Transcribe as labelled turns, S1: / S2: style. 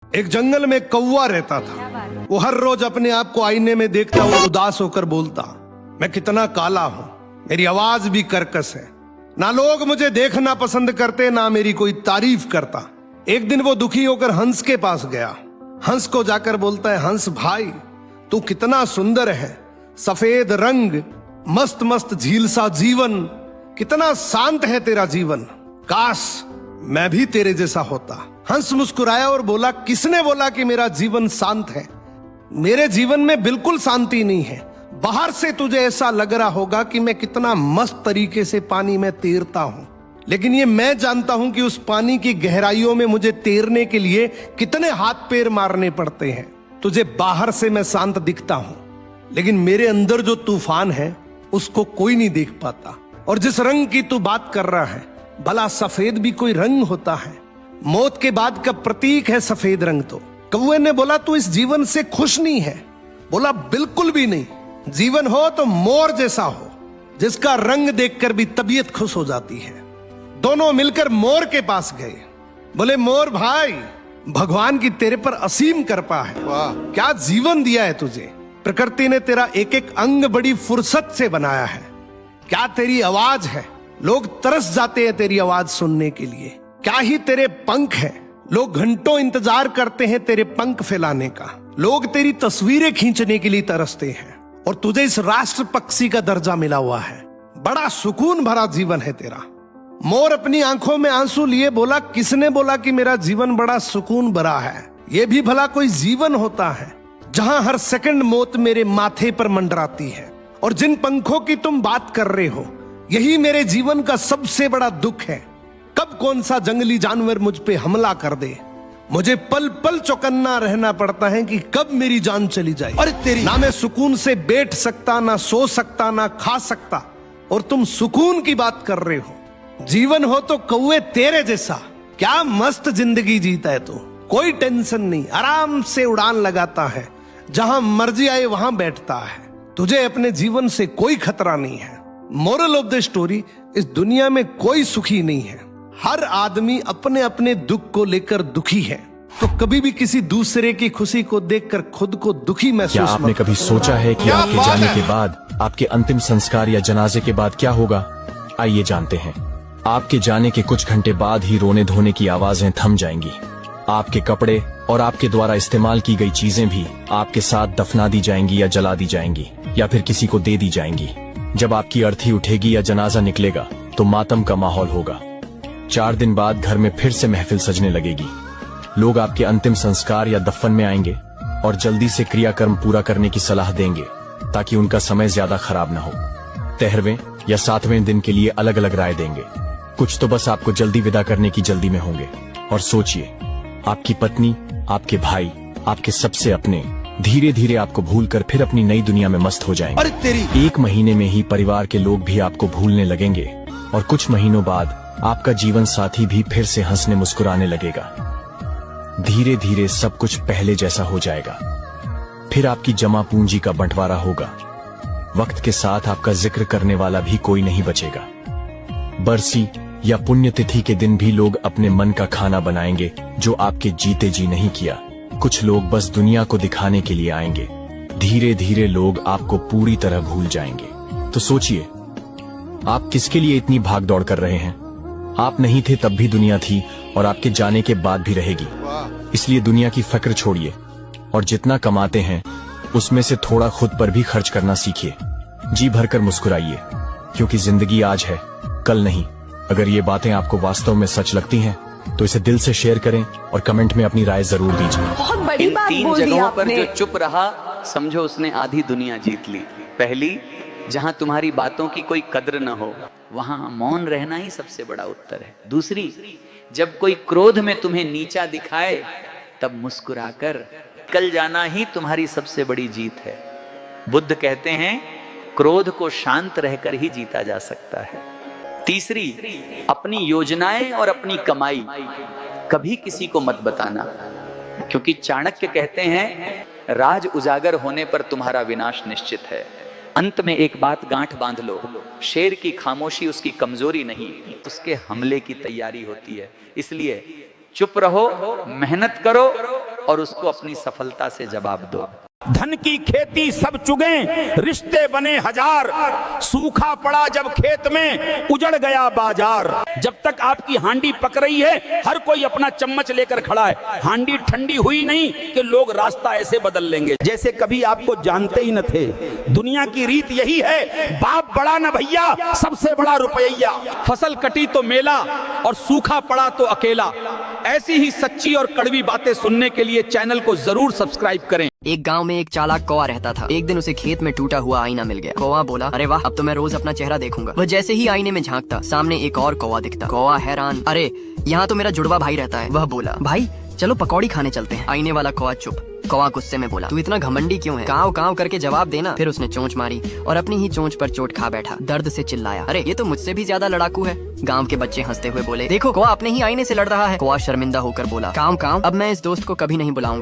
S1: एक जंगल में कौवा रहता था। वो हर रोज अपने आप को आईने में देखता हुआ उदास होकर बोलता, मैं कितना काला हूं, मेरी आवाज भी कर्कश है, ना लोग मुझे देखना पसंद करते, ना मेरी कोई तारीफ करता। एक दिन वो दुखी होकर हंस के पास गया। हंस को जाकर बोलता है, हंस भाई तू कितना सुंदर है, सफेद रंग, मस्त मस्त झील सा जीवन, कितना शांत है तेरा जीवन, काश मैं भी तेरे जैसा होता। हंस मुस्कुराया और बोला, किसने बोला कि मेरा जीवन शांत है? मेरे जीवन में बिल्कुल शांति नहीं है। बाहर से तुझे ऐसा लग रहा होगा कि मैं कितना मस्त तरीके से पानी में तैरता हूं, लेकिन ये मैं जानता हूं कि उस पानी की गहराइयों में मुझे तैरने के लिए कितने हाथ पैर मारने पड़ते हैं। तुझे बाहर से मैं शांत दिखता हूं, लेकिन मेरे अंदर जो तूफान है उसको कोई नहीं देख पाता। और जिस रंग की तू बात कर रहा है, भला सफेद भी कोई रंग होता है? मौत के बाद का प्रतीक है सफेद रंग। तो कौवे ने बोला, तू इस जीवन से खुश नहीं है? बोला, बिल्कुल भी नहीं। जीवन हो तो मोर जैसा हो, जिसका रंग देखकर भी तबीयत खुश हो जाती है। दोनों मिलकर मोर के पास गए। बोले, मोर भाई, भगवान की तेरे पर असीम कृपा है। क्या जीवन दिया है तुझे। प्रकृति ने तेरा एक एक अंग बड़ी फुर्सत से बनाया है। क्या तेरी आवाज है, लोग तरस जाते हैं तेरी आवाज सुनने के लिए। क्या ही तेरे पंख है, लोग घंटों इंतजार करते हैं तेरे पंख फैलाने का। लोग तेरी तस्वीरें खींचने के लिए तरसते हैं। और तुझे इस राष्ट्र पक्षी का दर्जा मिला हुआ है। बड़ा सुकून भरा जीवन है तेरा। मोर अपनी आंखों में आंसू लिए बोला, किसने बोला कि मेरा जीवन बड़ा सुकून भरा है? ये भी भला कोई जीवन होता है जहां हर सेकंड मौत मेरे माथे पर मंडराती है? और जिन पंखों की तुम बात कर रहे हो, यही मेरे जीवन का सबसे बड़ा दुख है। कब कौन सा जंगली जानवर मुझ पे हमला कर दे, मुझे पल पल चौकन्ना रहना पड़ता है कि कब मेरी जान चली जाए। अरे तेरी, ना मैं सुकून से बैठ सकता, ना सो सकता, ना खा सकता, और तुम सुकून की बात कर रहे हो। जीवन हो तो कौवे तेरे जैसा। क्या मस्त जिंदगी जीता है तू, कोई टेंशन नहीं, आराम से उड़ान लगाता है, जहां मर्जी आए वहां बैठता है। तुझे अपने जीवन से कोई खतरा नहीं है। मोरल ऑफ द स्टोरी, इस दुनिया में कोई सुखी नहीं है। हर आदमी अपने अपने दुख को लेकर दुखी है। तो कभी भी किसी दूसरे की खुशी को देखकर खुद को दुखी महसूस
S2: क्या आपने कभी सोचा है कि आपके जाने के बाद, आपके अंतिम संस्कार या जनाजे के बाद क्या होगा? आइए जानते हैं। आपके जाने के कुछ घंटे बाद ही रोने धोने की आवाजें थम जाएंगी। आपके कपड़े और आपके द्वारा इस्तेमाल की गई चीजें भी आपके साथ दफना दी जाएंगी या जला दी जाएंगी, या फिर किसी को दे दी जाएंगी। जब आपकी अर्थी उठेगी या जनाजा निकलेगा तो मातम का माहौल होगा। 4 दिन बाद घर में फिर से महफिल सजने लगेगी। लोग आपके अंतिम संस्कार या दफन में आएंगे और जल्दी से क्रियाकर्म पूरा करने की सलाह देंगे, ताकि उनका समय ज्यादा खराब न हो। 13वें या 7वें दिन के लिए अलग अलग राय देंगे। कुछ तो बस आपको जल्दी विदा करने की जल्दी में होंगे। और सोचिए, आपकी पत्नी, आपके भाई, आपके सबसे अपने धीरे धीरे आपको भूलकर फिर अपनी नई दुनिया में मस्त हो जाएंगे।
S1: अरे तेरी,
S2: 1 महीने में ही परिवार के लोग भी आपको भूलने लगेंगे, और कुछ महीनों बाद आपका जीवन साथी भी फिर से हंसने मुस्कुराने लगेगा। धीरे धीरे सब कुछ पहले जैसा हो जाएगा। फिर आपकी जमा पूंजी का बंटवारा होगा। वक्त के साथ आपका जिक्र करने वाला भी कोई नहीं बचेगा। बरसी या पुण्यतिथि के दिन भी लोग अपने मन का खाना बनाएंगे, जो आपके जीते जी नहीं किया। कुछ लोग बस दुनिया को दिखाने के लिए आएंगे। धीरे धीरे लोग आपको पूरी तरह भूल जाएंगे। तो सोचिए, आप किसके लिए इतनी भाग दौड़ कर रहे हैं? आप नहीं थे तब भी दुनिया थी, और आपके जाने के बाद भी रहेगी। इसलिए दुनिया की फिक्र छोड़िए, और जितना कमाते हैं उसमें से थोड़ा खुद पर भी खर्च करना सीखिए। जी भरकर मुस्कुराइए, क्योंकि जिंदगी आज है, कल नहीं। अगर ये बातें आपको वास्तव में सच लगती हैं तो इसे दिल से शेयर करें और कमेंट में अपनी राय जरूर दीजिए।
S3: बहुत बड़ी
S4: इन
S3: बात
S4: 3
S3: बोल दी
S4: जगहों पर
S3: आपने।
S4: जो चुप रहा, समझो उसने आधी दुनिया जीत ली। पहली, जहां तुम्हारी बातों की कोई कद्र न हो, वहां मौन रहना ही सबसे बड़ा उत्तर है। दूसरी, जब कोई क्रोध में तुम्हें नीचा दिखाए, तब मुस्कुराकर निकल जाना ही तुम्हारी सबसे बड़ी जीत है। बुद्ध कहते हैं, क्रोध को शांत रहकर ही जीता जा सकता है। तीसरी, अपनी योजनाएं और अपनी कमाई कभी किसी को मत बताना, क्योंकि चाणक्य कहते हैं, राज उजागर होने पर तुम्हारा विनाश निश्चित है। अंत में एक बात गांठ बांध लो, शेर की खामोशी उसकी कमजोरी नहीं, उसके हमले की तैयारी होती है। इसलिए चुप रहो, मेहनत करो और उसको अपनी सफलता से जवाब दो।
S3: धन की खेती सब चुगे, रिश्ते बने हजार, सूखा पड़ा जब खेत में उजड़ गया बाजार। जब तक आपकी हांडी पक रही है हर कोई अपना चम्मच लेकर खड़ा है, हांडी ठंडी हुई नहीं कि लोग रास्ता ऐसे बदल लेंगे जैसे कभी आपको जानते ही न थे। दुनिया की रीत यही है, बाप बड़ा न भैया, सबसे बड़ा रुपया। फसल कटी तो मेला और सूखा पड़ा तो अकेला। ऐसी ही सच्ची और कड़वी बातें सुनने के लिए चैनल को जरूर सब्सक्राइब करें।
S5: एक गांव में एक चालाक कौवा रहता था। एक दिन उसे खेत में टूटा हुआ आईना मिल गया। कौवा बोला, अरे वाह, अब तो मैं रोज अपना चेहरा देखूंगा। वह जैसे ही आईने में झांकता, सामने एक और कौवा दिखता। कौवा हैरान, अरे यहाँ तो मेरा जुड़वा भाई रहता है। वह बोला, भाई चलो पकौड़ी खाने चलते हैं। आईने वाला कौवा चुप। कौवा गुस्से में बोला, तू इतना घमंडी क्यों है? काव काव करके जवाब देना। फिर उसने चोंच मारी और अपनी ही चोंच पर चोट खा बैठा। दर्द से चिल्लाया, अरे ये तो मुझसे भी ज्यादा लड़ाकू है। गांव के बच्चे हंसते हुए बोले, देखो कौवा अपने ही आईने से लड़ रहा है। कौवा शर्मिंदा होकर बोला, काव काव, अब मैं इस दोस्त को कभी नहीं बुलाऊंगा।